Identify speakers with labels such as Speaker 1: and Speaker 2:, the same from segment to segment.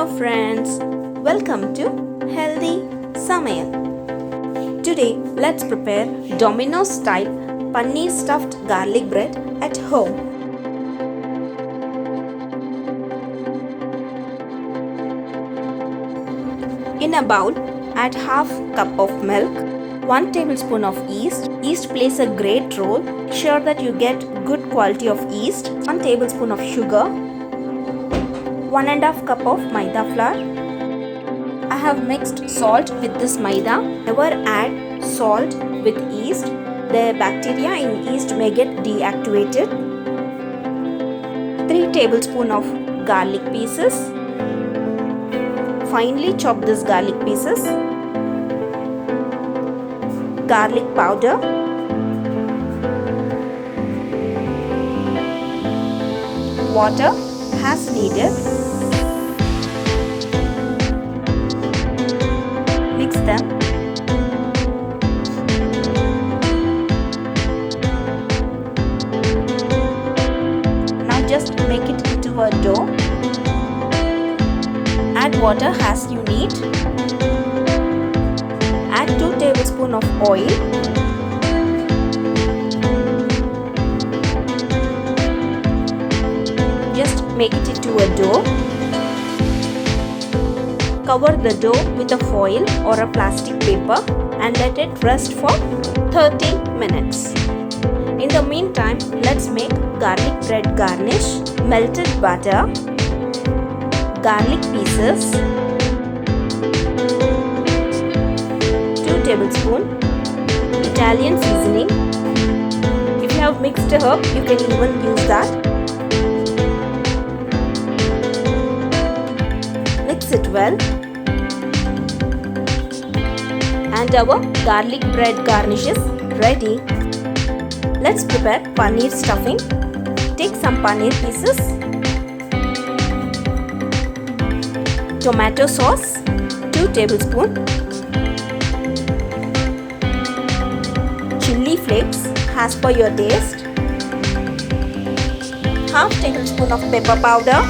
Speaker 1: Hello friends, welcome to Healthy Samayal. Today let's prepare Domino's style paneer stuffed garlic bread at home. In a bowl, add half cup of milk, 1 tablespoon of yeast. Yeast plays a great role. Ensure that you get good quality of yeast. 1 tablespoon of sugar, 1½ cup of maida flour. I have mixed salt with this maida. Never add salt with yeast. The bacteria in yeast may get deactivated. 3 tablespoons of garlic pieces. Finely chop this garlic pieces. Garlic powder. Water as needed. Mix them. Now just make it into a dough. Add water as you need. Add 2 tablespoons of oil. Just make it into a dough. Cover the dough with a foil or a plastic paper and let it rest for 30 minutes. In the meantime, let's make garlic bread garnish. Melted butter, garlic pieces, 2 tablespoons Italian seasoning. If you have mixed herb, you can even use that. Mix it well. And our garlic bread garnish is ready. Let's prepare paneer stuffing. Take some paneer pieces, tomato sauce, 2 tablespoons, chilli flakes as per your taste, half tablespoon of pepper powder,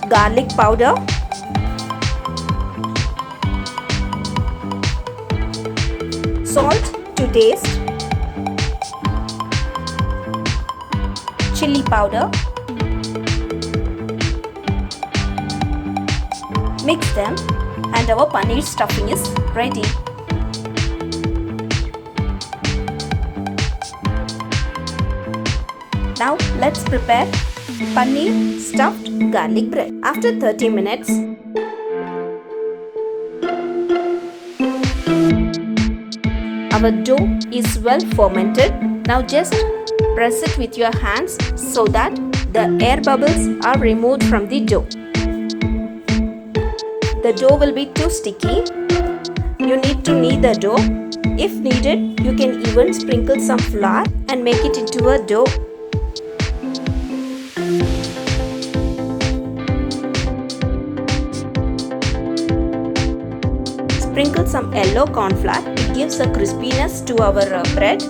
Speaker 1: garlic powder, salt to taste, chilli powder. Mix them and our paneer stuffing is ready. Now let's prepare paneer stuffed garlic bread. After 30 minutes, our dough is well fermented. Now just press it with your hands so that the air bubbles are removed from the dough. The dough will be too sticky. You need to knead the dough. If needed, you can even sprinkle some flour and make it into a dough. Sprinkle some yellow corn flour. It gives a crispiness to our bread.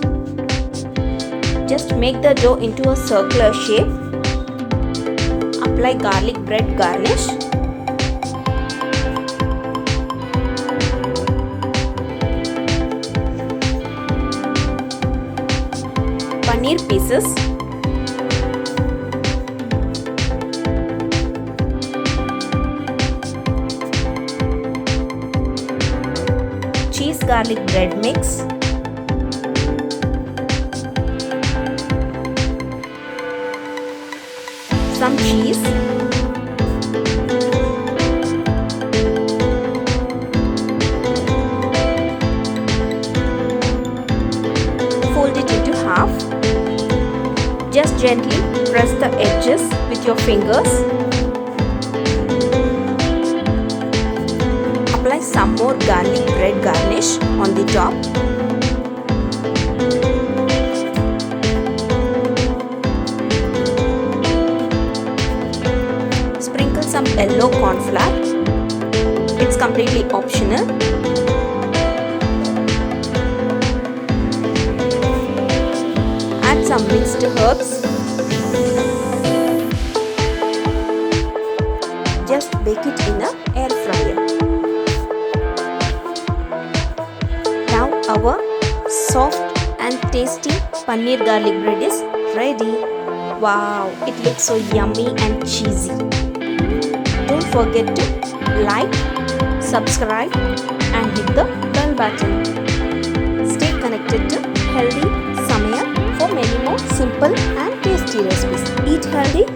Speaker 1: Just make the dough into a circular shape. Apply garlic bread garnish. Paneer pieces, cheese garlic bread mix, some cheese, fold it into half. Just gently press the edges with your fingers. Apply some more garlic bread garnish on the top. Sprinkle some yellow corn flour. It's completely optional. Add some mixed herbs. Our soft and tasty paneer garlic bread is ready. Wow, it looks so yummy and cheesy. Don't forget to like, subscribe and hit the bell button. Stay connected to Healthy Samaya for many more simple and tasty recipes. Eat healthy,